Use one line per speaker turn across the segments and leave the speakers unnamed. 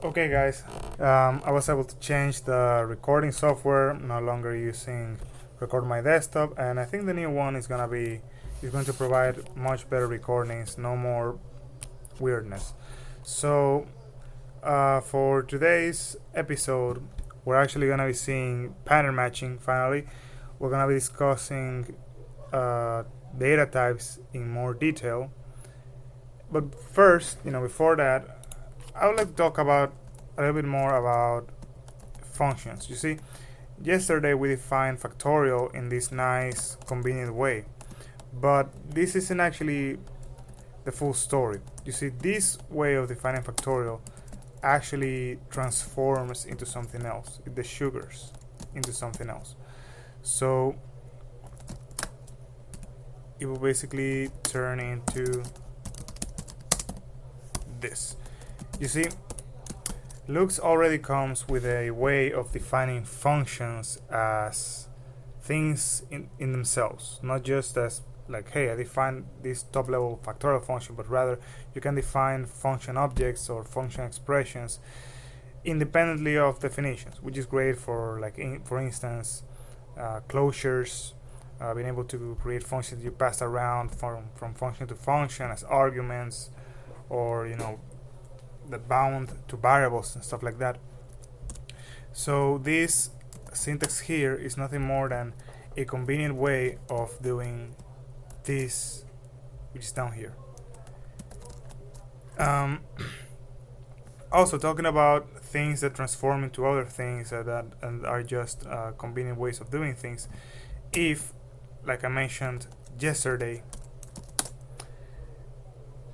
Okay, guys, I was able to change the recording software. No longer using Record My Desktop, and I think the new one is going to provide much better recordings, no more weirdness. So, for today's episode, we're actually gonna be seeing pattern matching. Finally, we're gonna be discussing data types in more detail. But first, before that, I would like to talk about a little bit more about functions. You see, yesterday we defined factorial in this nice, convenient way, but this isn't actually the full story. You see, this way of defining factorial actually transforms into something else. It desugars into something else. So it will basically turn into this. You see, Lux already comes with a way of defining functions as things in themselves, not just as like, hey, I define this top level factorial function, but rather you can define function objects or function expressions independently of definitions, which is great for for instance, closures, being able to create functions you pass around from function to function as arguments, or the bound to variables and stuff like that. So this syntax here is nothing more than a convenient way of doing this, which is down here. Also, talking about things that transform into other things that and are just convenient ways of doing things. If, like I mentioned yesterday,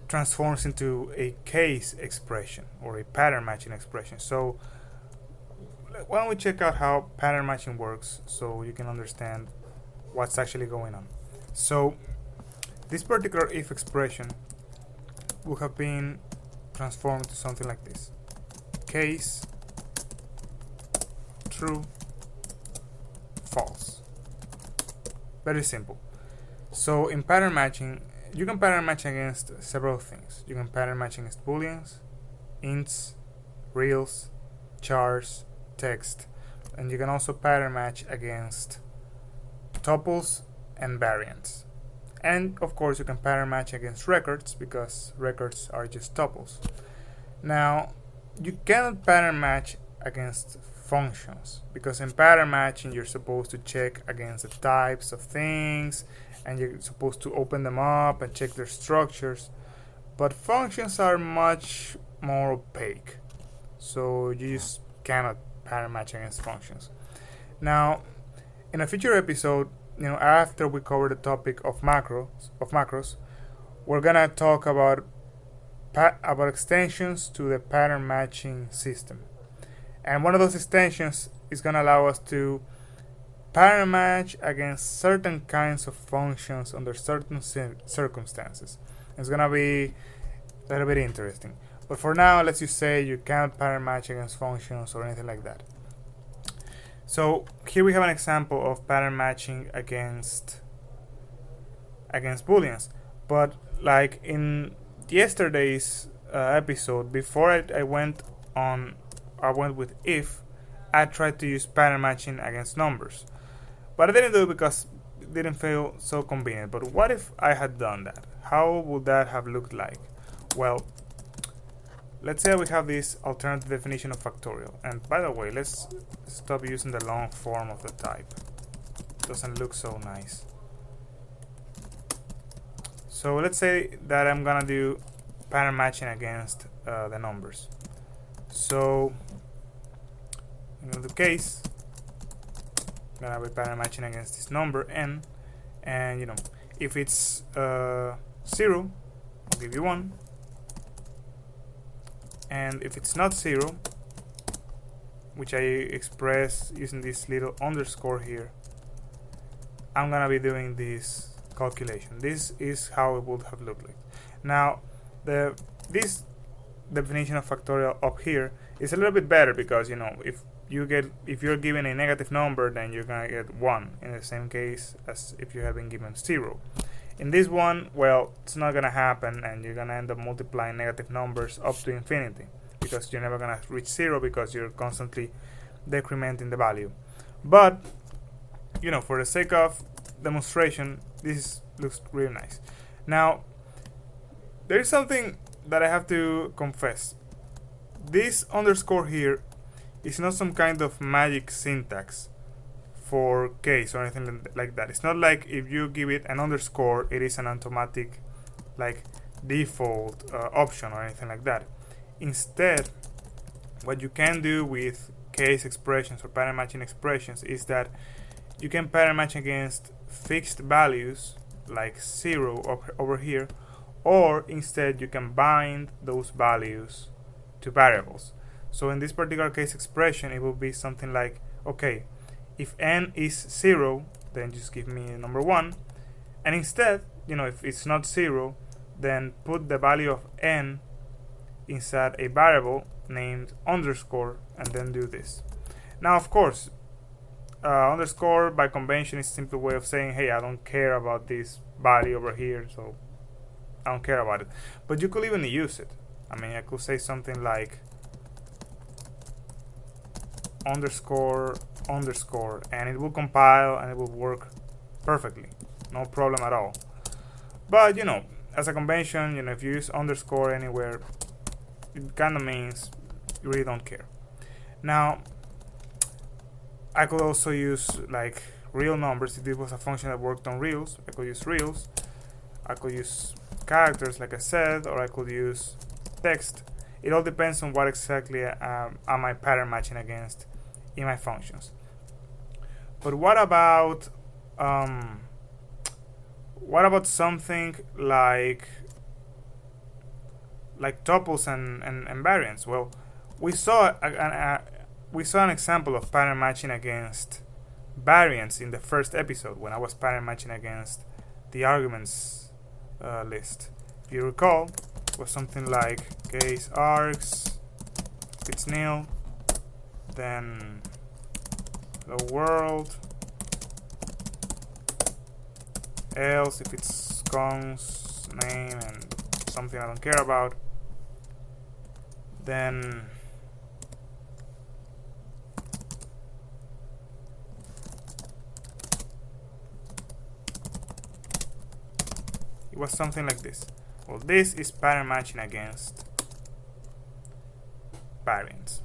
transforms into a case expression or a pattern matching expression. So why don't we check out how pattern matching works so you can understand what's actually going on. So this particular if expression would have been transformed to something like this: case, true, false. Very simple. So in pattern matching, you can pattern match against several things. You can pattern match against booleans, ints, reals, chars, text, and you can also pattern match against tuples and variants. And of course, you can pattern match against records because records are just tuples. Now, you cannot pattern match against functions because in pattern matching you're supposed to check against the types of things and you're supposed to open them up and check their structures, but functions are much more opaque, so you just cannot pattern match against functions. Now, in a future episode, after we cover the topic of macros, we're gonna talk about extensions to the pattern matching system, and one of those extensions is gonna allow us to pattern match against certain kinds of functions under certain circumstances. It's gonna be a little bit interesting. But for now, let's just say you can't pattern match against functions or anything like that. So here we have an example of pattern matching against booleans. But like in yesterday's episode, before I went with if, I tried to use pattern matching against numbers. But I didn't do it because it didn't feel so convenient. But what if I had done that? How would that have looked like? Well, let's say we have this alternative definition of factorial. And by the way, let's stop using the long form of the type. It doesn't look so nice. So let's say that I'm gonna do pattern matching against the numbers. So in the case, I'm gonna be pattern matching against this number n, and if it's 0, I'll give you 1, and if it's not 0, which I express using this little underscore here, I'm gonna be doing this calculation. This is how it would have looked like. Now, this definition of factorial up here is a little bit better because if you're given a negative number, then you're gonna get 1 in the same case as if you have been given 0. In this one, well, it's not gonna happen, and you're gonna end up multiplying negative numbers up to infinity. because you're never gonna reach 0 because you're constantly decrementing the value. But for the sake of demonstration, this looks really nice. Now, there is something that I have to confess. This underscore here is not some kind of magic syntax for case or anything like that. It's not like if you give it an underscore, it is an automatic like default option or anything like that. Instead, what you can do with case expressions or pattern matching expressions is that you can pattern match against fixed values like 0 over here, or instead you can bind those values to variables. So in this particular case expression, it will be something like, okay, if n is 0, then just give me number 1, and instead, if it's not 0, then put the value of n inside a variable named underscore, and then do this. Now, of course, underscore by convention is a simple way of saying, hey, I don't care about this value over here, so I don't care about it. But you could even use it. I could say something like underscore underscore, and it will compile and it will work perfectly, no problem at all. But as a convention, if you use underscore anywhere, it kind of means you really don't care. Now, I could also use like real numbers. If this was a function that worked on reals, I could use reals. I could use characters, like I said, or I could use text. It all depends on what exactly am I pattern matching against in my functions. But what about something like tuples and variants? Well, we saw an example of pattern matching against variants in the first episode when I was pattern matching against the arguments list. If you recall, it was something like case args, if it's nil, then the world, else if it's const name and something I don't care about, then it was something like this. Well, this is pattern matching against variants.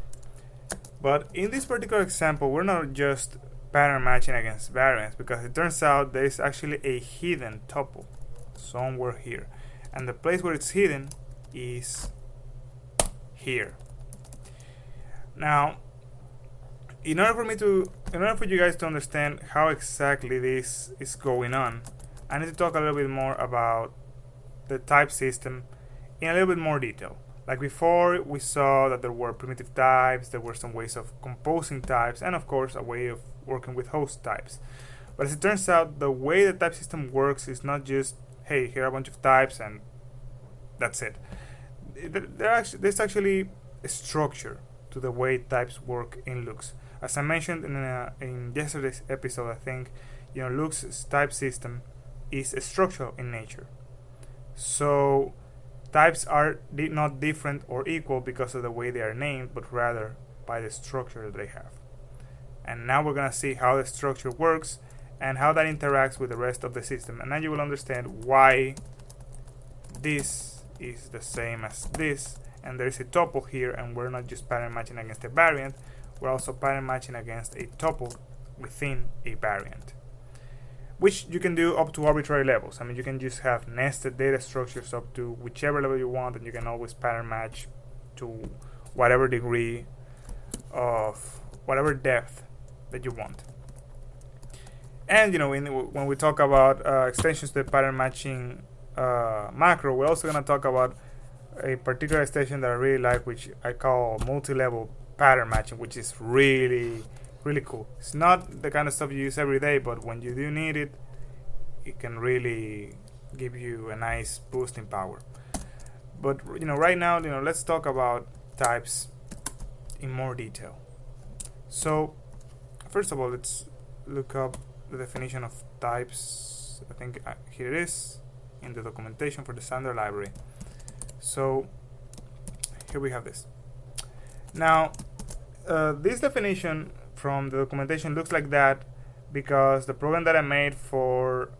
But in this particular example, we're not just pattern matching against variants, because it turns out there is actually a hidden tuple somewhere here, and the place where it's hidden is here. Now, in order for you guys to understand how exactly this is going on, I need to talk a little bit more about the type system in a little bit more detail. Like before, we saw that there were primitive types, there were some ways of composing types, and of course a way of working with host types. But as it turns out, the way the type system works is not just, hey, here are a bunch of types and that's it. There's actually a structure to the way types work in Lux. As I mentioned in yesterday's episode, I think, Lux's type system is structural in nature. So types are not different or equal because of the way they are named, but rather by the structure that they have. And now we're going to see how the structure works and how that interacts with the rest of the system. And now you will understand why this is the same as this, and there is a tuple here, and we're not just pattern matching against a variant, we're also pattern matching against a tuple within a variant, which you can do up to arbitrary levels. You can just have nested data structures up to whichever level you want, and you can always pattern match to whatever degree of whatever depth that you want. And when we talk about extensions to the pattern matching macro, we're also going to talk about a particular extension that I really like, which I call multi-level pattern matching, which is really cool. It's not the kind of stuff you use every day, but when you do need it, it can really give you a nice boost in power. But right now, let's talk about types in more detail. So first of all, let's look up the definition of types. I think here it is in the documentation for the standard library. So here we have this. Now, this definition from the documentation looks like that because the program that I made for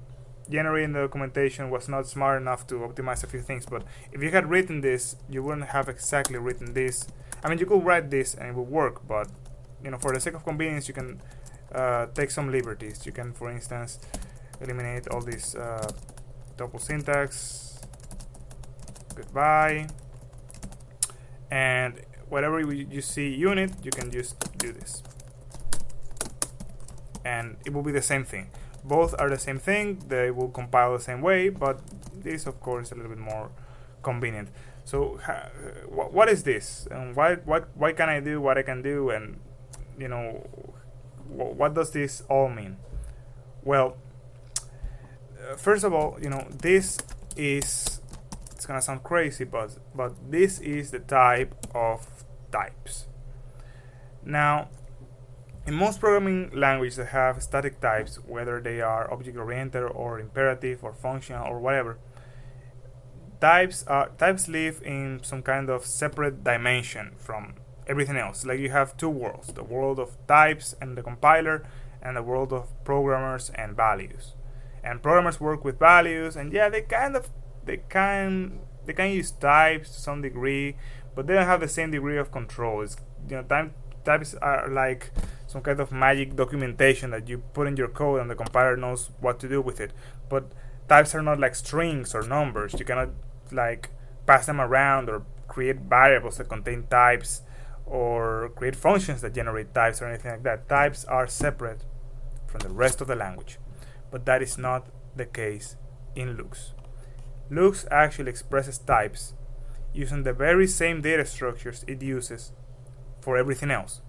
generating the documentation was not smart enough to optimize a few things. But if you had written this, you wouldn't have exactly written this. I mean, you could write this and it would work, but for the sake of convenience, you can take some liberties. You can, for instance, eliminate all this double syntax. Goodbye. And whatever you see unit, you can just do this. And it will be the same thing. Both are the same thing. They will compile the same way, but this, of course, is a little bit more convenient. So, what is this? And why can I do what I can do? And what does this all mean? Well, first of all, this is. It's gonna sound crazy, but this is the type of types. Now, in most programming languages that have static types, whether they are object-oriented or imperative or functional or whatever, types live in some kind of separate dimension from everything else. Like you have two worlds: the world of types and the compiler, and the world of programmers and values. And programmers work with values, and yeah, they can use types to some degree, but they don't have the same degree of control. It's, types are like some kind of magic documentation that you put in your code and the compiler knows what to do with it. But types are not like strings or numbers. You cannot like pass them around or create variables that contain types or create functions that generate types or anything like that. Types are separate from the rest of the language, but that is not the case in Lux. Lux actually expresses types using the very same data structures it uses for everything else.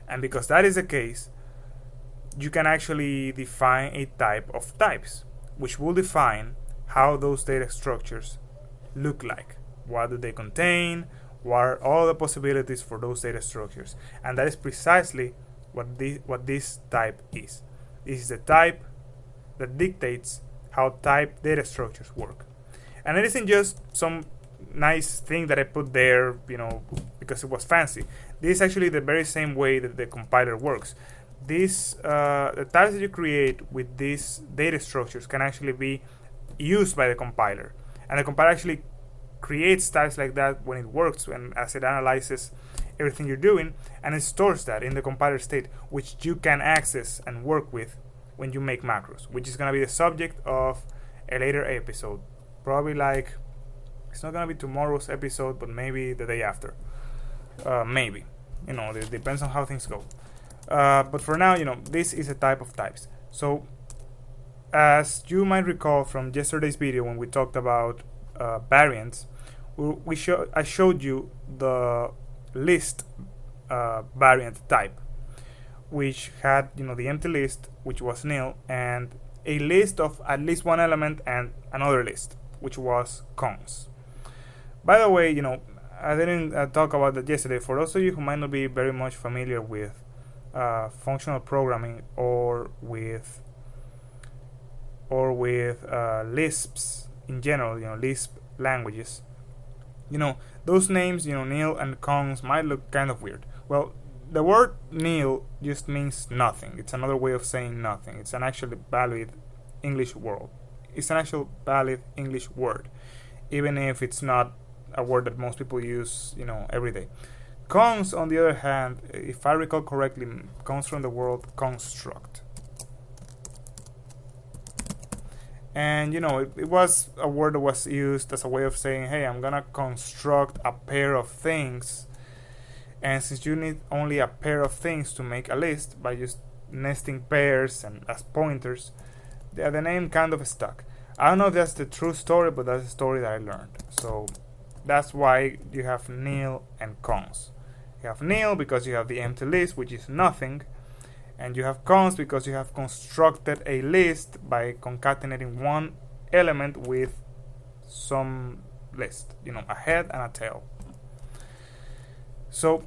And because that is the case, you can actually define a type of types, which will define how those data structures look like. What do they contain? What are all the possibilities for those data structures? And that is precisely what this type is. This is the type that dictates how type data structures work. And it isn't just some nice thing that I put there, because it was fancy. This is actually the very same way that the compiler works. The types that you create with these data structures can actually be used by the compiler. And the compiler actually creates types like that when it works, and as it analyzes everything you're doing, and it stores that in the compiler state, which you can access and work with when you make macros, which is going to be the subject of a later episode. Probably it's not going to be tomorrow's episode, but maybe the day after. Maybe. It depends on how things go. But for now, this is a type of types. So, as you might recall from yesterday's video when we talked about variants, I showed you the list variant type, which had the empty list, which was nil, and a list of at least one element and another list, which was cons. By the way, I didn't talk about that yesterday. For those of you who might not be very much familiar with functional programming or with Lisps in general, Lisp languages, those names, nil and cons might look kind of weird. Well, the word nil just means nothing. It's another way of saying nothing. It's an actually valid English word. It's an actual valid English word, even if it's not a word that most people use, every day. Cons, on the other hand, if I recall correctly, comes from the word construct. And, it was a word that was used as a way of saying, hey, I'm going to construct a pair of things. And since you need only a pair of things to make a list by just nesting pairs and as pointers, the name kind of stuck. I don't know if that's the true story, but that's the story that I learned. So that's why you have nil and cons. You have nil because you have the empty list, which is nothing. And you have cons because you have constructed a list by concatenating one element with some list, a head and a tail. So,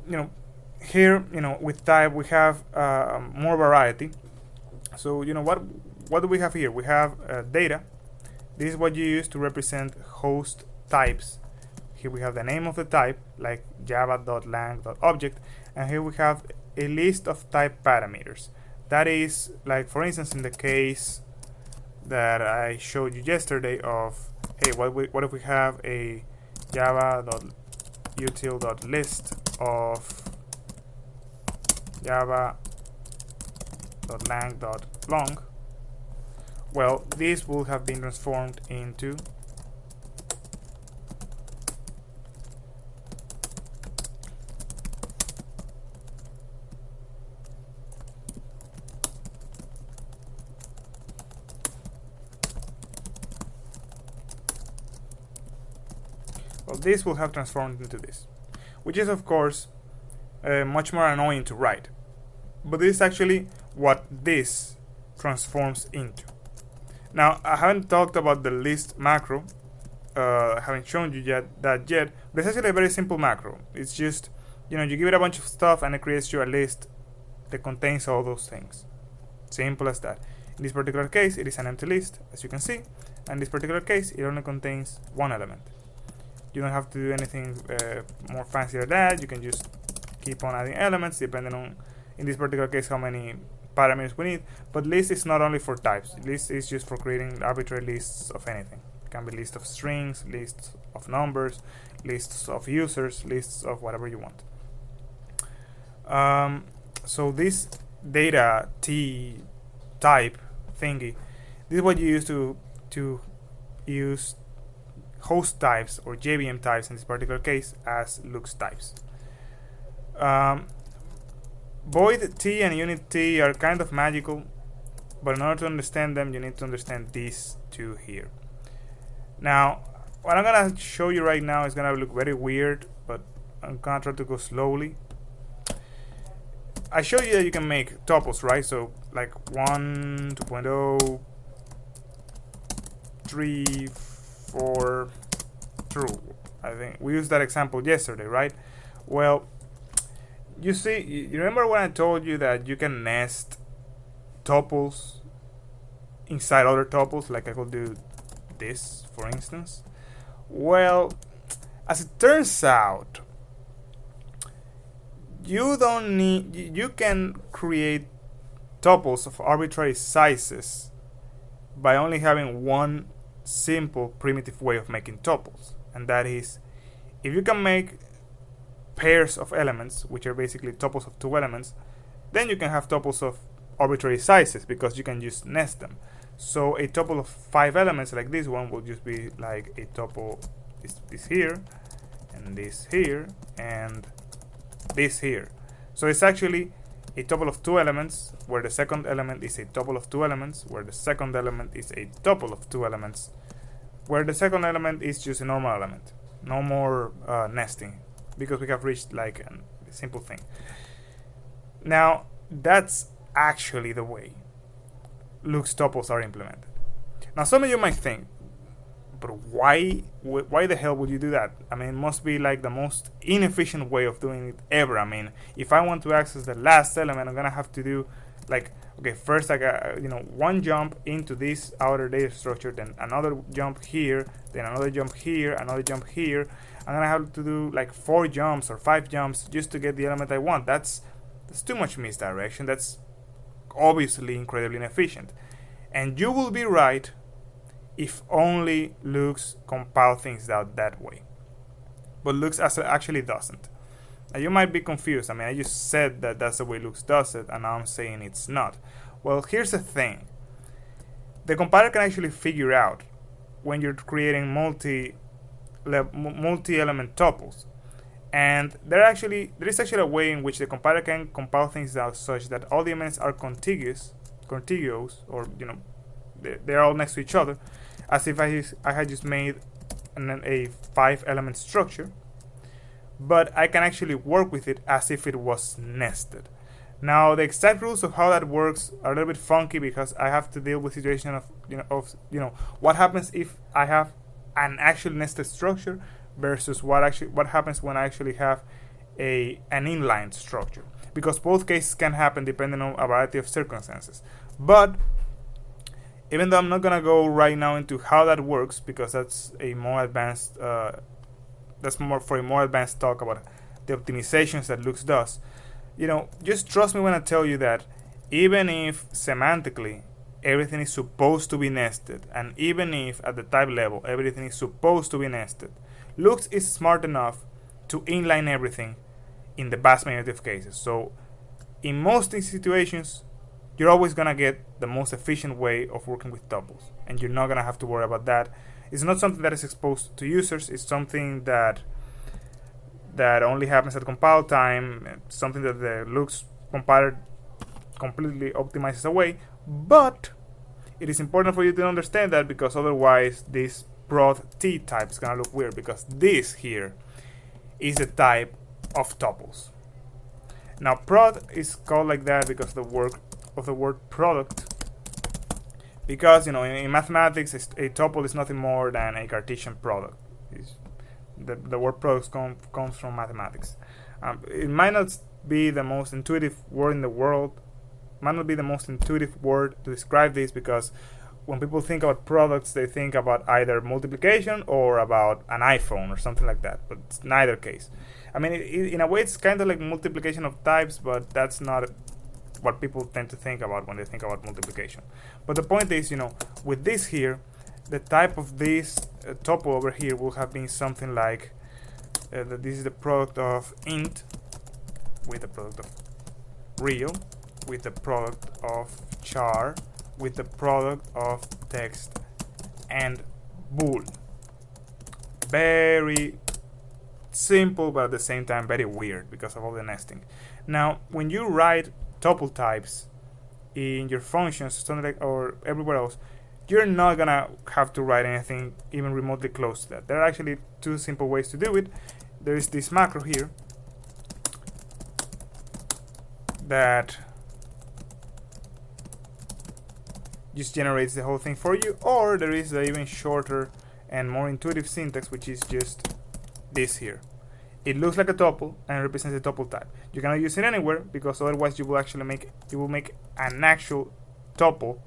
here, with type we have more variety. So, what do we have here? We have data. This is what you use to represent host types Here we have the name of the type, like java.lang.object, and here we have a list of type parameters. That is, like for instance, in the case that I showed you yesterday of, hey, what if we have a java.util.list of java.lang.long. Well, this will have been transformed into this will have transformed into this, which is of course much more annoying to write, but this is actually what this transforms into. Now, I haven't talked about the list macro, I haven't shown you that yet, but it's actually a very simple macro. It's just, you give it a bunch of stuff and it creates you a list that contains all those things. Simple as that. In this particular case, it is an empty list, as you can see, and in this particular case, it only contains one element. You don't have to do anything more fancy than that. You can just keep on adding elements depending on, in this particular case, how many parameters we need. But list is not only for types. List is just for creating arbitrary lists of anything. It can be lists of strings, lists of numbers, lists of users, lists of whatever you want. So this data t type thingy, this is what you use to use host types or JVM types in this particular case as Lux types. Void T and unit T are kind of magical, but in order to understand them, you need to understand these two here. Now, what I'm gonna show you right now is gonna look very weird, but I'm gonna try to go slowly. I showed you that you can make tuples, right? So like 1, 2.0, 3, 4, true. I think we used that example yesterday, right? Well, you see, you remember when I told you that you can nest tuples inside other tuples, like I could do this, for instance? Well, as it turns out, you can create tuples of arbitrary sizes by only having one simple primitive way of making tuples, and that is, if you can make pairs of elements, which are basically tuples of two elements, then you can have tuples of arbitrary sizes because you can just nest them. So a tuple of 5 elements like this one will just be like a tuple, this here, and this here, and this here. So it's actually a tuple of 2 elements, where the second element is a tuple of 2 elements, where the second element is a tuple of 2 elements, where the second element is just a normal element. No more nesting, because we have reached like a simple thing. Now, that's actually the way Lux tuples are implemented. Now, some of you might think, but why the hell would you do that? I mean, it must be like the most inefficient way of doing it ever. I mean, if I want to access the last element, I'm gonna have to do like, okay, first I got, one jump into this outer data structure, then another jump here, then another jump here, another jump here. I'm gonna have to do like 4 jumps or 5 jumps just to get the element I want. That's too much misdirection. That's obviously incredibly inefficient. And you will be right if only Lux compile things out that way. But Lux actually doesn't. Now you might be confused. I mean, I just said that that's the way Lux does it, and now I'm saying it's not. Well, here's the thing. The compiler can actually figure out when you're creating multi-element tuples. And there is actually a way in which the compiler can compile things out such that all the elements are contiguous, or they're all next to each other, as if I had just made a 5-element structure, but I can actually work with it as if it was nested. Now, the exact rules of how that works are a little bit funky because I have to deal with situation of what happens if I have an actual nested structure versus what happens when I actually have an inline structure, because both cases can happen depending on a variety of circumstances. But even though I'm not gonna go right now into how that works, because that's a more advanced that's more for a more advanced talk about the optimizations that Lux does. Just trust me when I tell you that even if semantically everything is supposed to be nested, and even if at the type level everything is supposed to be nested, Lux is smart enough to inline everything in the vast majority of cases. So in most situations, you're always gonna get the most efficient way of working with tuples, and you're not gonna have to worry about that. It's not something that is exposed to users. It's something that only happens at compile time, something that the Lux compiler completely optimizes away. But it is important for you to understand that, because otherwise this prod T type is gonna look weird, because this here is the type of tuples. Now prod is called like that because of the word product, because in mathematics a tuple is nothing more than a Cartesian product. The word product comes from mathematics. It might not be the most intuitive word in the world, might not be the most intuitive word to describe this, because when people think about products, they think about either multiplication or about an iPhone or something like that, but it's neither case. I mean, in a way, it's kind of like multiplication of types, but that's not what people tend to think about when they think about multiplication. But the point is, with this here, the type of this tuple over here will have been something like that this is the product of int with the product of real with the product of char with the product of text and bool. Very simple, but at the same time very weird because of all the nesting. Now, when you write tuple types in your functions, something like, or everywhere else, you're not gonna have to write anything even remotely close to that. There are actually two simple ways to do it. There is this macro here that just generates the whole thing for you, or there is the even shorter and more intuitive syntax, which is just this here. It looks like a tuple and represents a tuple type. You cannot use it anywhere because otherwise you will actually make an actual tuple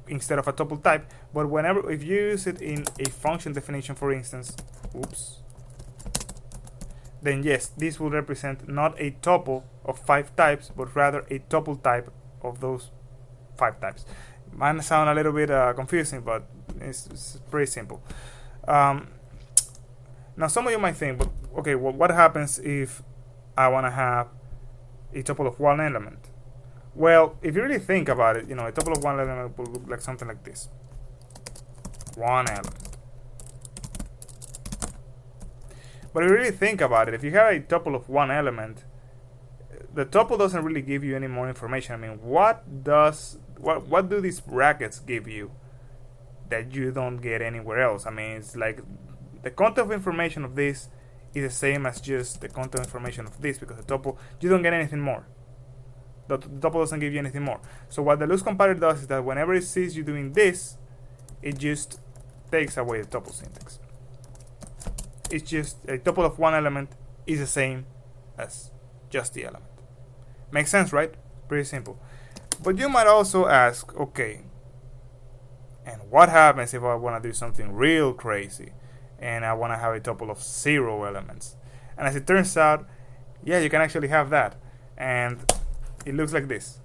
instead of a tuple type. But if you use it in a function definition, for instance, then yes, this will represent not a tuple of 5 types, but rather a tuple type of those 5 types. Might sound a little bit confusing, but it's pretty simple. Now, some of you might think, but okay, well, what happens if I want to have a tuple of one element? Well, if you really think about it, a tuple of one element will look like something like this. One element. But if you really think about it, if you have a tuple of one element, the tuple doesn't really give you any more information. I mean, what do these brackets give you that you don't get anywhere else? I mean, it's like the content of information of this is the same as just the content information of this, because the tuple, you don't get anything more. The tuple doesn't give you anything more. So what the Lux compiler does is that whenever it sees you doing this, it just takes away the tuple syntax. It's just a tuple of one element is the same as just the element. Makes sense, right? Pretty simple. But you might also ask, okay, and what happens if I want to do something real crazy and I want to have a tuple of 0 elements? And as it turns out, yeah, you can actually have that. And it looks like this.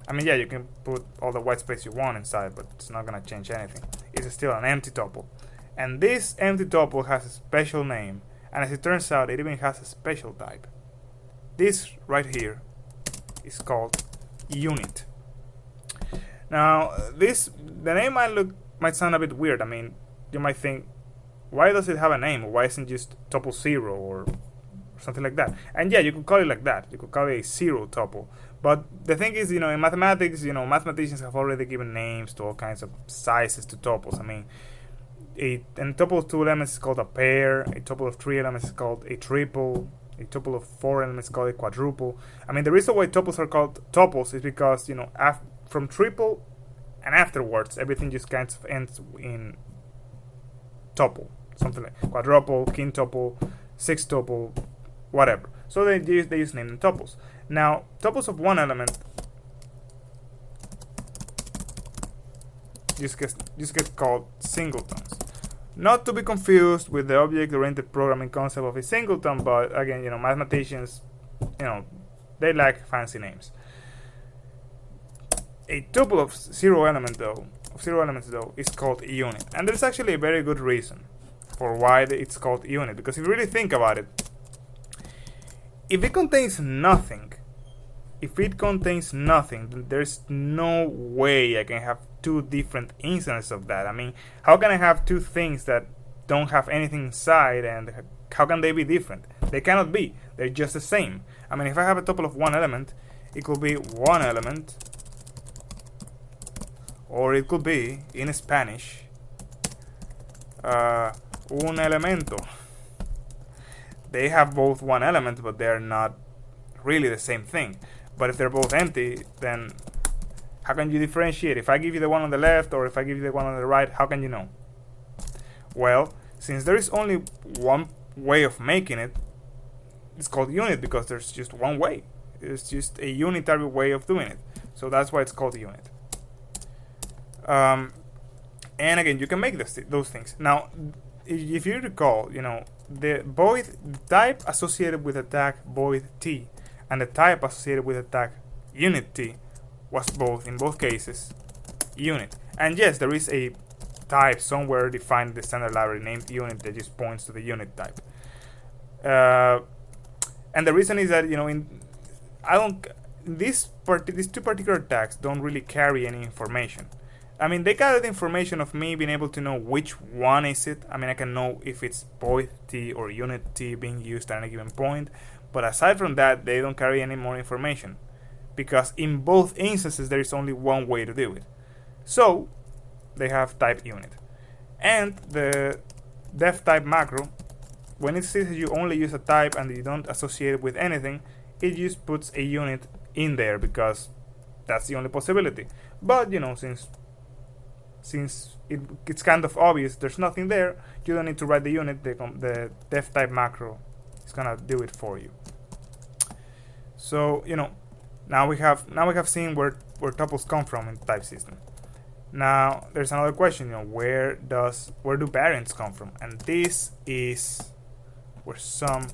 I mean, yeah, you can put all the white space you want inside, but it's not going to change anything. It's still an empty tuple. And this empty tuple has a special name. And as it turns out, it even has a special type. This right here is called unit. Now, the name might sound a bit weird. I mean, you might think, why does it have a name? Why isn't it just tuple 0 or something like that? And yeah, you could call it like that. You could call it a 0 tuple. But the thing is, in mathematics, mathematicians have already given names to all kinds of sizes to tuples. I mean, a tuple of 2 elements is called a pair. A tuple of 3 elements is called a triple. A tuple of 4 elements is called a quadruple. I mean, the reason why tuples are called tuples is because, from triple and afterwards, everything just kind of ends in tuple. Something like quadruple, quintuple, sextuple, whatever. So they just name them tuples. Now, tuples of one element just get called singletons. Not to be confused with the object-oriented programming concept of a singleton, but again, mathematicians, they like fancy names. A tuple of zero elements though is called a unit, and there's actually a very good reason for why it's called a unit, because if you really think about it, if it contains nothing, then there's no way I can have two different instances of that. I mean, how can I have two things that don't have anything inside, and how can they be different? They cannot be. They're just the same. I mean, if I have a tuple of one element, it could be one element, or it could be, in Spanish, un elemento. They have both one element, but they're not really the same thing. But if they're both empty, then how can you differentiate? If I give you the one on the left, or if I give you the one on the right, how can you know? Well, since there is only one way of making it, it's called unit, because there's just one way. It's just a unitary way of doing it. So that's why it's called a unit. And again, you can make those things. Now, if you recall, the type associated with the tag void t and the type associated with the tag unit t was in both cases, unit. And yes, there is a type somewhere defined in the standard library named unit that just points to the unit type. And the reason is that these two particular tags don't really carry any information. I mean, they gather the information of me being able to know which one is it. I mean, I can know if it's void t or unit t being used at any given point. But aside from that, they don't carry any more information, because in both instances there is only one way to do it. So they have type unit. And the def type macro, when it says that you only use a type and you don't associate it with anything, it just puts a unit in there because that's the only possibility. But since it's kind of obvious there's nothing there, you don't need to write the unit. The def type macro is gonna do it for you. So now we have seen where tuples come from in the type system. Now there's another question, where do variants come from? And this is where sum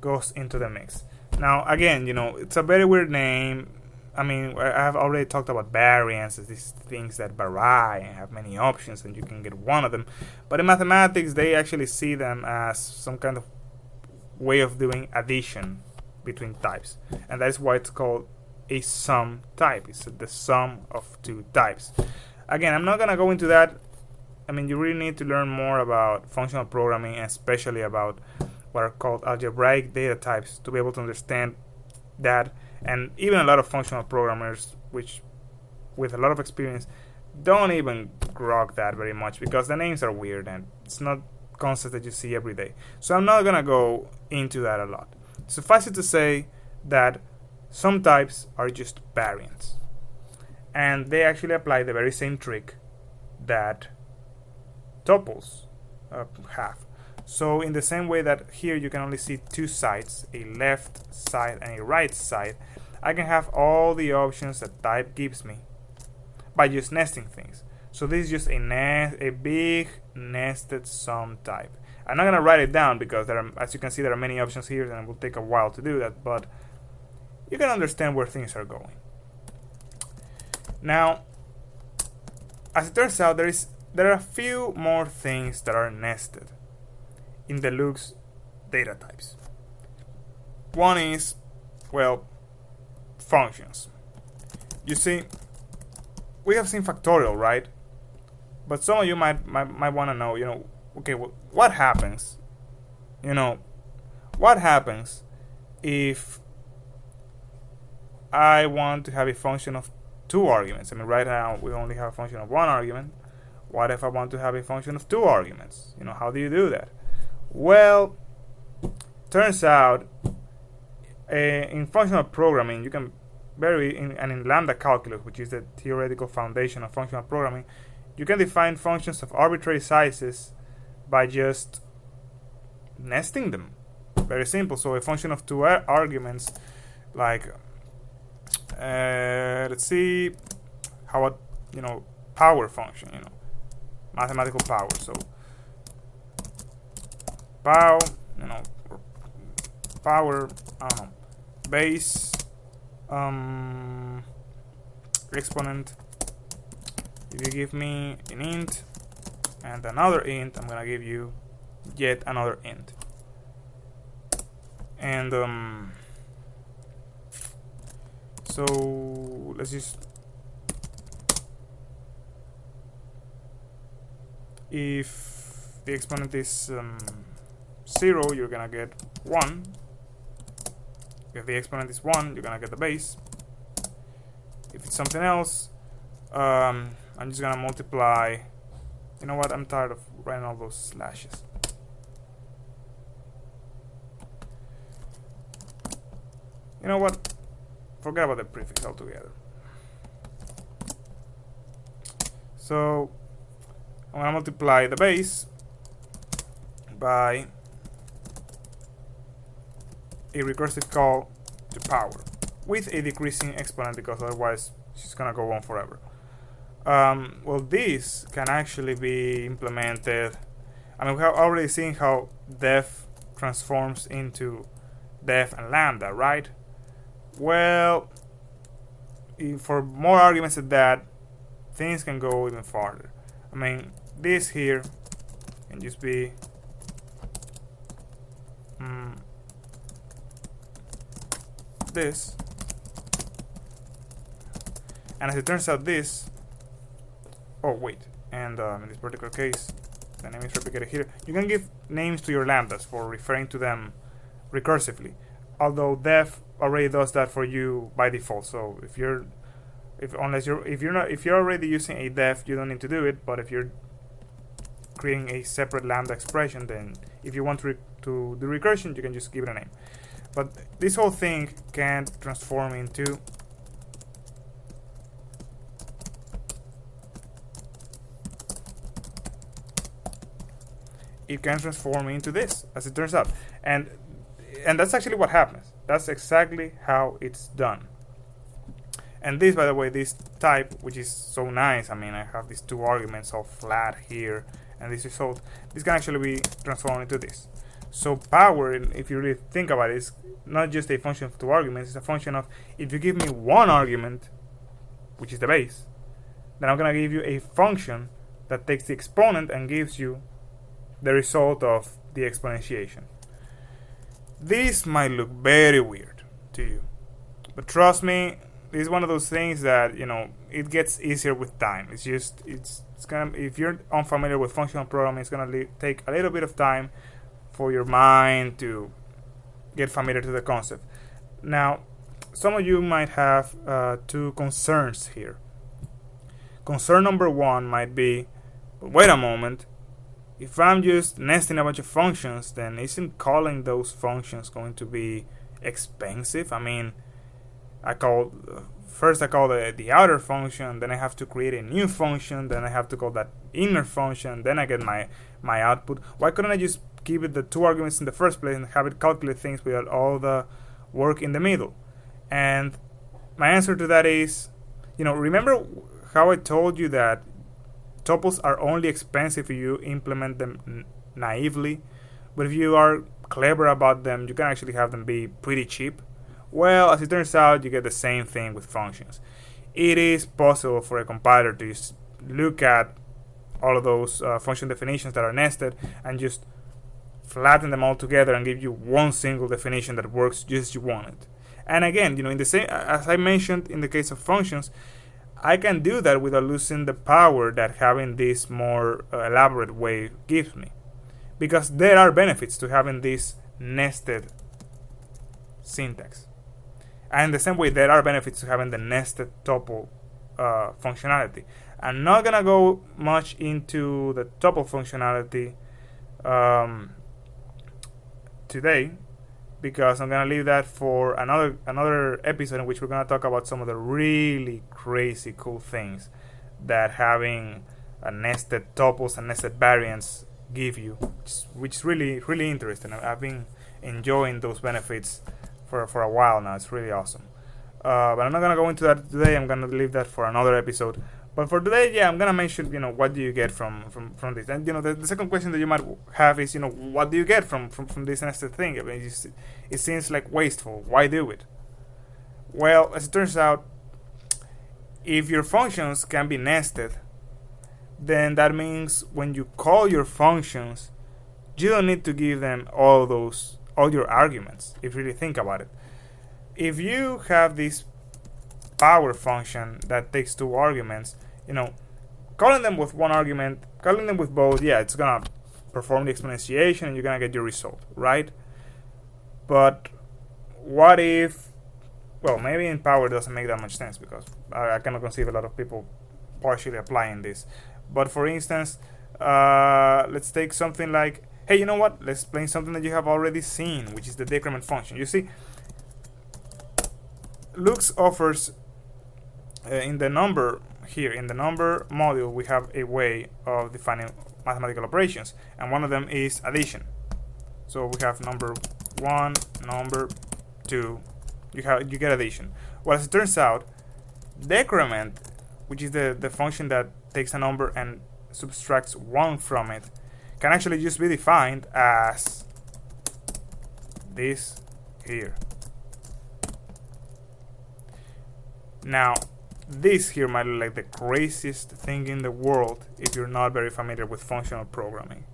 goes into the mix. Now again, it's a very weird name. I mean, I have already talked about variants as these things that vary and have many options, and you can get one of them. But in mathematics, they actually see them as some kind of way of doing addition between types, and that is why it's called a sum type. It's the sum of two types. Again, I'm not gonna go into that. I mean, you really need to learn more about functional programming, and especially about what are called algebraic data types, to be able to understand that. And even a lot of functional programmers, which with a lot of experience, don't even grok that very much, because the names are weird and it's not concepts that you see every day. So I'm not gonna go into that a lot. Suffice it to say that some types are just variants, and they actually apply the very same trick that tuples have. So in the same way that here you can only see two sides, a left side and a right side, I can have all the options that type gives me by just nesting things. So this is just a big nested sum type. I'm not going to write it down because as you can see, there are many options here, and it will take a while to do that, but you can understand where things are going. Now, as it turns out, there are a few more things that are nested in the Lux data types. One is, functions. You see, we have seen factorial, right? But some of you might want to know, okay, what happens? What happens if I want to have a function of two arguments? I mean, right now we only have a function of one argument. What if I want to have a function of two arguments? How do you do that? Well, turns out in functional programming, you can in lambda calculus, which is the theoretical foundation of functional programming, you can define functions of arbitrary sizes by just nesting them. Very simple. So a function of two arguments, like let's see, how about power function, mathematical power. So pow, power, I don't know, base, exponent. If you give me an int and another int, I'm gonna give you yet another int. And so let's just, if the exponent is 0, you're gonna get 1. If the exponent is 1, you're gonna get the base. If it's something else, I'm just gonna multiply. You know what? I'm tired of writing all those slashes. You know what? Forget about the prefix altogether. So I'm gonna multiply the base by a recursive call to power with a decreasing exponent, because otherwise she's gonna go on forever. Well, this can actually be implemented. I mean, we have already seen how def transforms into def and lambda, right? Well, for more arguments than that, things can go even farther. I mean, this here can just be this, and as it turns out, this. Oh wait, and in this particular case, the name is replicated here. You can give names to your lambdas for referring to them recursively, although def already does that for you by default. So if you're already using a def, you don't need to do it. But if you're creating a separate lambda expression, then if you want to do recursion, you can just give it a name. But this whole thing can transform into this, as it turns out, and that's actually what happens. That's exactly how it's done. And this, by the way, this type, which is so nice. I mean, I have these two arguments all flat here, and this result, this can actually be transformed into this. So power, if you really think about it, is not just a function of two arguments. It's a function of, if you give me one argument, which is the base, then I'm gonna give you a function that takes the exponent and gives you the result of the exponentiation. This might look very weird to you, but trust me, this is one of those things that, it gets easier with time. It's gonna, if you're unfamiliar with functional programming, it's gonna take a little bit of time for your mind to get familiar to the concept. Now, some of you might have two concerns here. Concern number one might be, but wait a moment, if I'm just nesting a bunch of functions, then isn't calling those functions going to be expensive? I mean, first I call the outer function, then I have to create a new function, then I have to call that inner function, then I get my output. Why couldn't I just give it the two arguments in the first place and have it calculate things without all the work in the middle? And my answer to that is, remember how I told you that tuples are only expensive if you implement them naively, but if you are clever about them, you can actually have them be pretty cheap. Well, as it turns out, you get the same thing with functions. It is possible for a compiler to just look at all of those function definitions that are nested and just flatten them all together and give you one single definition that works just as you want it. And again, in the same, as I mentioned in the case of functions, I can do that without losing the power that having this more elaborate way gives me, because there are benefits to having this nested syntax. And in the same way, there are benefits to having the nested tuple functionality. I'm not gonna go much into the tuple functionality today, because I'm gonna leave that for another episode in which we're gonna talk about some of the really crazy cool things that having a nested tuples and nested variants give you, which is really, really interesting. I've been enjoying those benefits for a while now. It's really awesome. But I'm not gonna go into that today. I'm gonna leave that for another episode. But for today, yeah, I'm gonna mention, what do you get from this. And the second question that you might have is, what do you get from this nested thing? I mean, it seems like wasteful. Why do it? Well, as it turns out, if your functions can be nested, then that means when you call your functions, you don't need to give them all your arguments, if you really think about it. If you have this power function that takes 2 arguments, calling them with 1 argument, calling them with both, yeah, it's gonna perform the exponentiation and you're gonna get your result, right? But what if, well, maybe in power it doesn't make that much sense, because I cannot conceive a lot of people partially applying this. But for instance, let's take something like, hey, you know what? Let's explain something that you have already seen, which is the decrement function. You see, Lux offers in the number module, we have a way of defining mathematical operations, and one of them is addition. So we have number 1, number 2. You get addition. Well, as it turns out, decrement, which is the function that takes a number and subtracts 1 from it, can actually just be defined as this here. Now, this here might look like the craziest thing in the world if you're not very familiar with functional programming,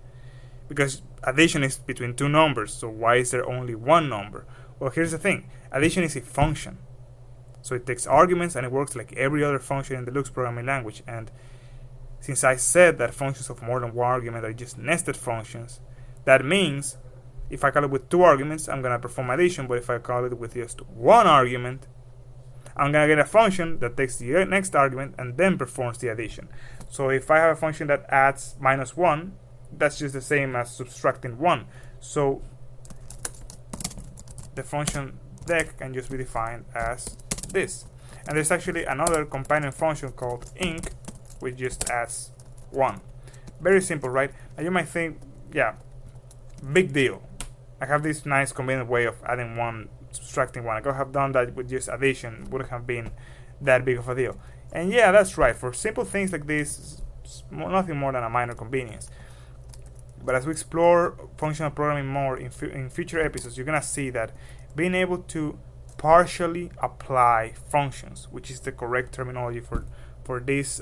because addition is between 2 numbers, so why is there only 1 number? Well, here's the thing. Addition is a function, so it takes arguments and it works like every other function in the Lux programming language. And since I said that functions of more than 1 argument are just nested functions, that means if I call it with 2 arguments, I'm going to perform addition, but if I call it with just 1 argument, I'm going to get a function that takes the next argument and then performs the addition. So if I have a function that adds -1, that's just the same as subtracting 1. So the function dec can just be defined as this. And there's actually another companion function called inc, which just adds 1. Very simple, right? Now you might think, yeah, big deal. I have this nice convenient way of adding 1, subtracting 1. I could have done that with just addition. It wouldn't have been that big of a deal. And yeah, that's right. For simple things like this, nothing more than a minor convenience. But as we explore functional programming more in future episodes, you're going to see that being able to partially apply functions, which is the correct terminology for this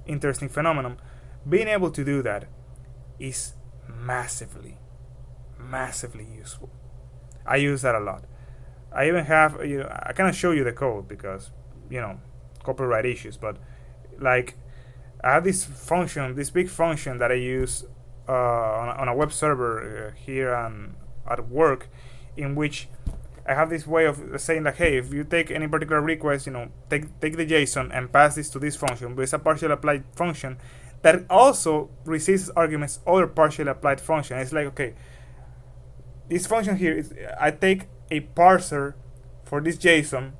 interesting phenomenon, being able to do that is massively useful. I use that a lot. I even have, I cannot show you the code because, copyright issues, but like I have this function, this big function that I use on a web server here at work, in which I have this way of saying like, hey, if you take any particular request, take the JSON and pass this to this function, but it's a partially applied function that also receives arguments other partially applied function. It's like, okay, this function here I take a parser for this JSON,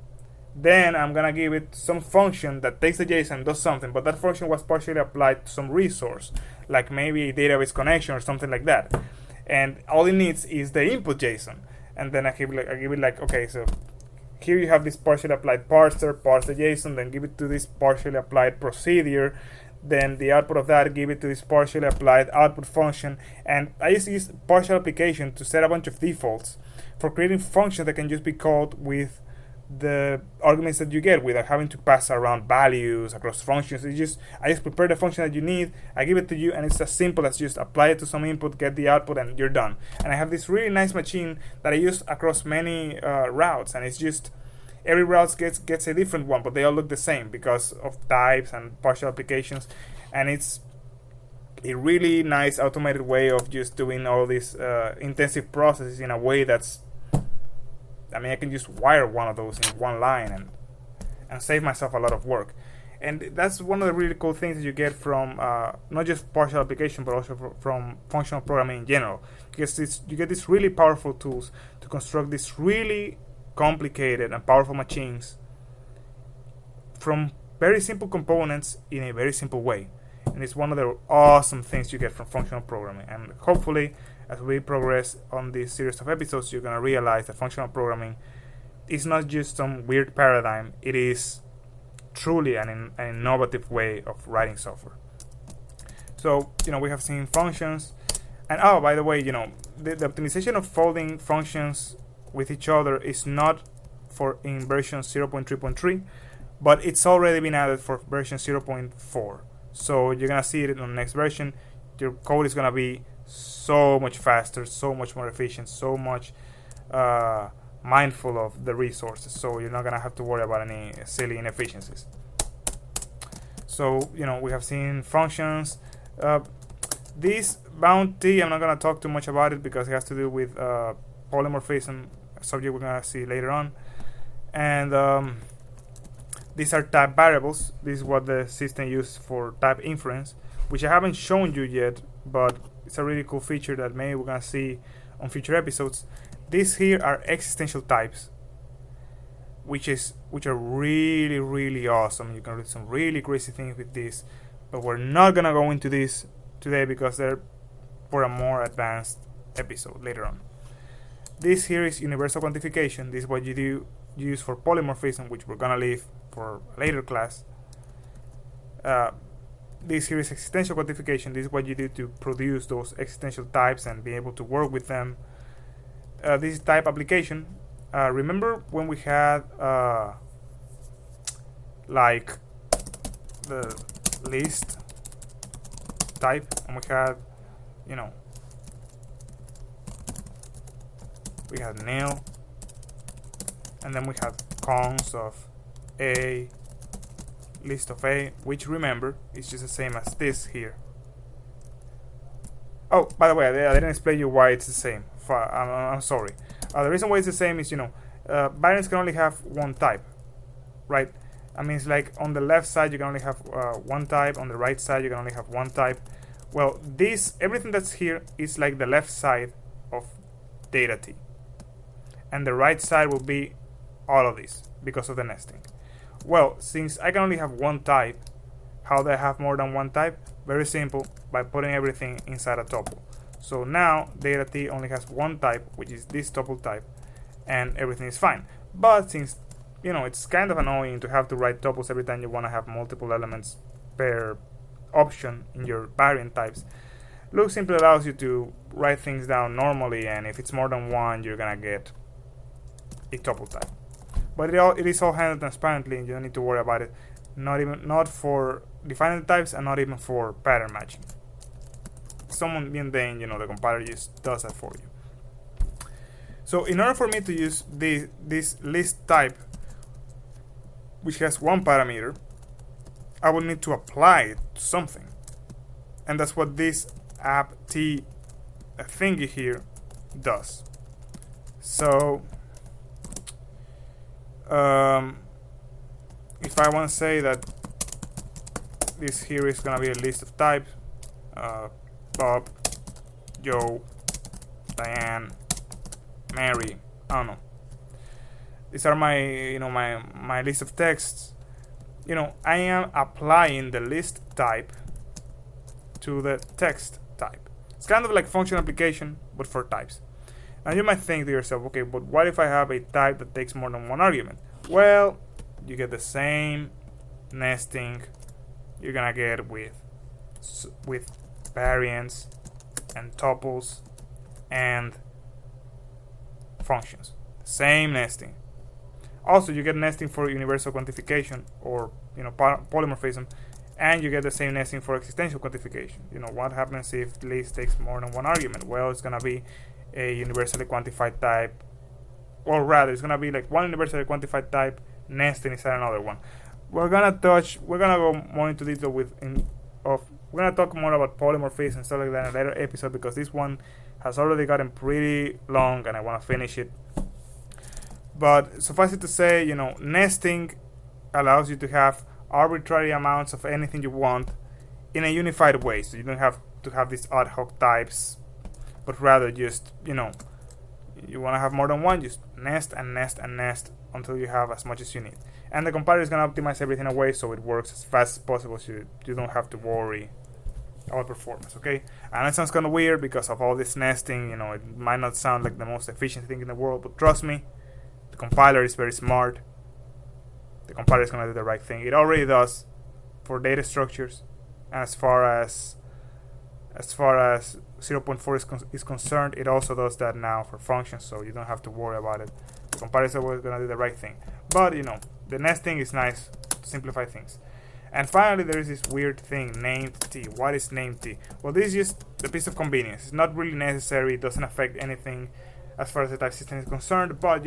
then I'm gonna give it some function that takes the JSON and does something, but that function was partially applied to some resource, like maybe a database connection or something like that, and all it needs is the input JSON. And then I give it like, okay, so here you have this partially applied parser, parse the JSON, then give it to this partially applied procedure, then the output of that, give it to this partially applied output function. And I just use partial application to set a bunch of defaults for creating functions that can just be called with the arguments that you get without having to pass around values across functions. I just prepare the function that you need, I give it to you, and it's as simple as just apply it to some input, get the output, and you're done. And I have this really nice machine that I use across many routes, and it's just every route gets a different one, but they all look the same because of types and partial applications. And it's a really nice automated way of just doing all these intensive processes in a way that's, I can just wire one of those in one line and save myself a lot of work. And that's one of the really cool things that you get from not just partial application, but also from functional programming in general. Because you get these really powerful tools to construct these really complicated and powerful machines from very simple components in a very simple way. And it's one of the awesome things you get from functional programming. And hopefully, as we progress on this series of episodes, you're going to realize that functional programming is not just some weird paradigm. It is truly an innovative way of writing software. So, we have seen functions. And oh, by the way, the optimization of folding functions with each other is not for in version 0.3.3, but it's already been added for version 0.4. So you're gonna see it in the next version. Your code is gonna be so much faster, so much more efficient, so much mindful of the resources. So you're not gonna have to worry about any silly inefficiencies. So we have seen functions. This bounty, I'm not gonna talk too much about it because it has to do with polymorphism, a subject we're gonna see later on. And these are type variables. This is what the system uses for type inference, which I haven't shown you yet, but it's a really cool feature that maybe we're gonna see on future episodes. These here are existential types, which are really, really awesome. You can do some really crazy things with this, but we're not gonna go into this today because they're for a more advanced episode later on. This here is universal quantification. This is what you use for polymorphism, which we're gonna leave for a later class. This here is existential quantification. This is what you do to produce those existential types and be able to work with them. This is type application. Remember when we had like the list type, and we had we had nil, and then we had cons of a, list of a, which remember is just the same as this here. Oh, by the way, I didn't explain you why it's the same. I'm sorry. The reason why it's the same is variants can only have one type, right? I mean, it's like on the left side you can only have one type, on the right side you can only have one type. Well, everything that's here is like the left side of data T, and the right side will be all of these because of the nesting. Well, since I can only have one type, how do I have more than one type? Very simple, by putting everything inside a tuple. So now data T only has one type, which is this tuple type, and everything is fine. But since it's kind of annoying to have to write tuples every time you want to have multiple elements per option in your variant types, Lux simply allows you to write things down normally, and if it's more than one, you're gonna get a tuple type. But it is all handled transparently, and you don't need to worry about it. Not for defining the types, and not even for pattern matching. Someone mundane, the compiler just does that for you. So in order for me to use this list type, which has one parameter, I will need to apply it to something, and that's what this app T thingy here does. So if I want to say that this here is gonna be a list of types, Bob, Joe, Diane, Mary, I don't know. These are my my list of texts. I am applying the list type to the text type. It's kind of like function application, but for types. Now you might think to yourself, okay, but what if I have a type that takes more than one argument? Well, you get the same nesting you're gonna get with variants and tuples and functions. Same nesting. Also, you get nesting for universal quantification or polymorphism, and you get the same nesting for existential quantification. What happens if the list takes more than one argument? Well, it's gonna be a universally quantified type, or rather, it's gonna be like one universally quantified type nesting inside another one. We're gonna go more into detail we're gonna talk more about polymorphism and stuff like that in a later episode, because this one has already gotten pretty long and I want to finish it. But suffice it to say, nesting allows you to have arbitrary amounts of anything you want in a unified way. So you don't have to have these ad hoc types, but rather just, you want to have more than one, just nest and nest and nest until you have as much as you need. And the compiler is going to optimize everything away so it works as fast as possible, so you don't have to worry about performance, okay? And it sounds kind of weird because of all this nesting, it might not sound like the most efficient thing in the world, but trust me, the compiler is very smart, the compiler is gonna do the right thing. It already does for data structures. As far as 0.4 is concerned, it also does that now for functions, so you don't have to worry about it. The compiler is always gonna do the right thing. But the nesting is nice to simplify things. And finally, there is this weird thing, named t. What is named t? Well, this is just a piece of convenience. It's not really necessary. It doesn't affect anything as far as the type system is concerned. But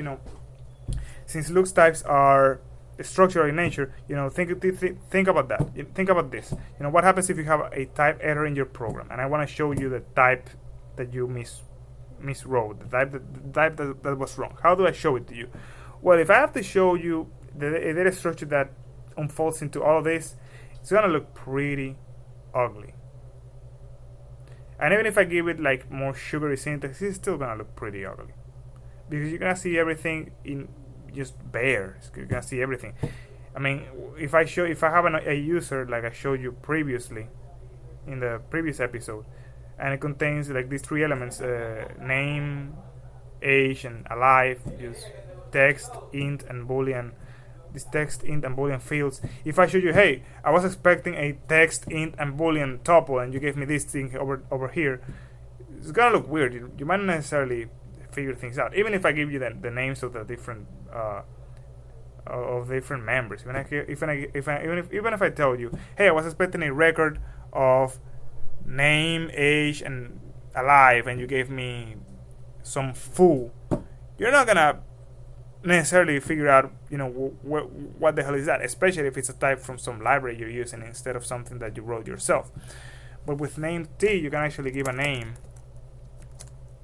since Lux types are structural in nature, think about that. Think about this. What happens if you have a type error in your program, and I want to show you the type that you miswrote, the type that was wrong. How do I show it to you? Well, if I have to show you a data structure that unfolds into all of this, it's gonna look pretty ugly. And even if I give it like more sugary syntax, it's still gonna look pretty ugly, because you're gonna see everything in just bare. You're gonna see everything. I mean, if I have a user like I showed you previously in the previous episode, and it contains like these three elements: name, age, and alive, just text, int, and boolean. This text, int, and boolean fields. If I show you, hey, I was expecting a text, int, and boolean tuple, and you gave me this thing over here, it's gonna look weird. You might not necessarily figure things out, even if I give you the names of the different members. Even if I tell you, hey, I was expecting a record of name, age, and alive, and you gave me some foo, you're not gonna necessarily figure out what the hell is that, especially if it's a type from some library you're using instead of something that you wrote yourself. But with named t, you can actually give a name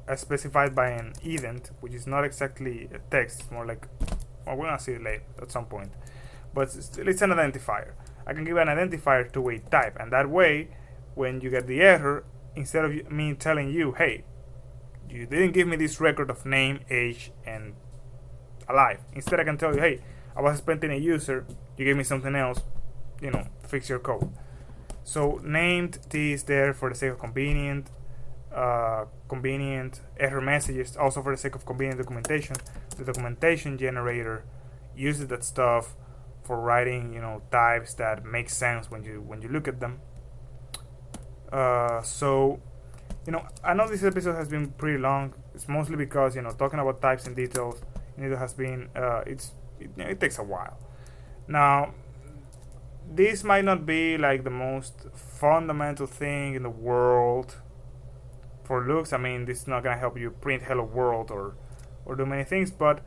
as specified by an ident, which is not exactly a text. It's more like, well, we're gonna see it later at some point, but it's an identifier. I can give an identifier to a type, and that way when you get the error, instead of me telling you, hey, you didn't give me this record of name, age, and alive, instead I can tell you, hey, I was expecting a user, you gave me something else, fix your code. So named t is there for the sake of convenient error messages, also for the sake of convenient documentation. The documentation generator uses that stuff for writing types that make sense when you look at them. So I know this episode has been pretty long. It's mostly because talking about types in details, it has been it takes a while. Now, this might not be like the most fundamental thing in the world for Lux. I mean, this is not gonna help you print hello world or do many things, but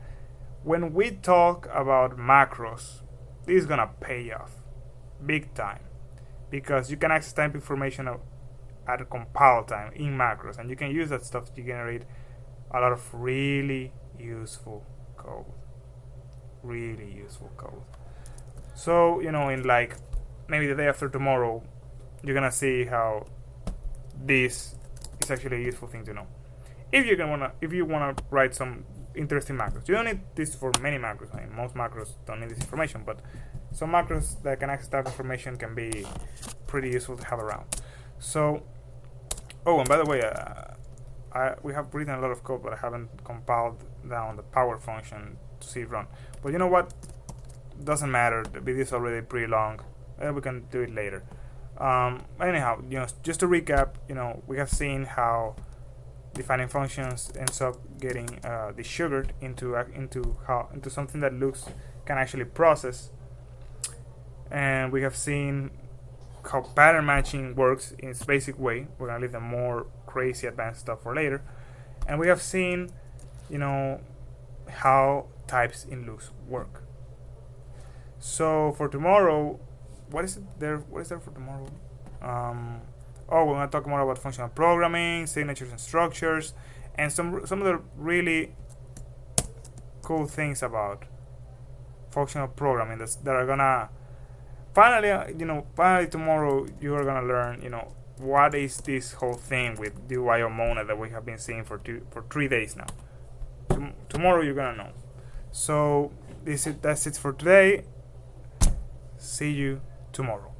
when we talk about macros, this is gonna pay off big time, because you can access type information at a compile time in macros, and you can use that stuff to generate a lot of really useful code. So in like maybe the day after tomorrow, you're gonna see how this is actually a useful thing to know. If you wanna write some interesting macros, you don't need this for many macros. I mean, most macros don't need this information, but some macros that can access that information can be pretty useful to have around. So, and by the way, we have written a lot of code, but I haven't compiled down the power function to see it run. But you know what? Doesn't matter. The video is already pretty long. We can do it later. Anyhow, just to recap, we have seen how defining functions ends up getting desugared into something that Lux can actually process, and we have seen how pattern matching works in its basic way. We're gonna leave the more crazy advanced stuff for later, and we have seen, how types in Lux work. So for tomorrow, what is there for tomorrow? We're gonna talk more about functional programming, signatures and structures, and some of the really cool things about functional programming that are gonna finally tomorrow you are gonna learn what is this whole thing with DYO monad that we have been seeing for 3 days now. Tomorrow you're gonna know. So that's it for today. See you tomorrow.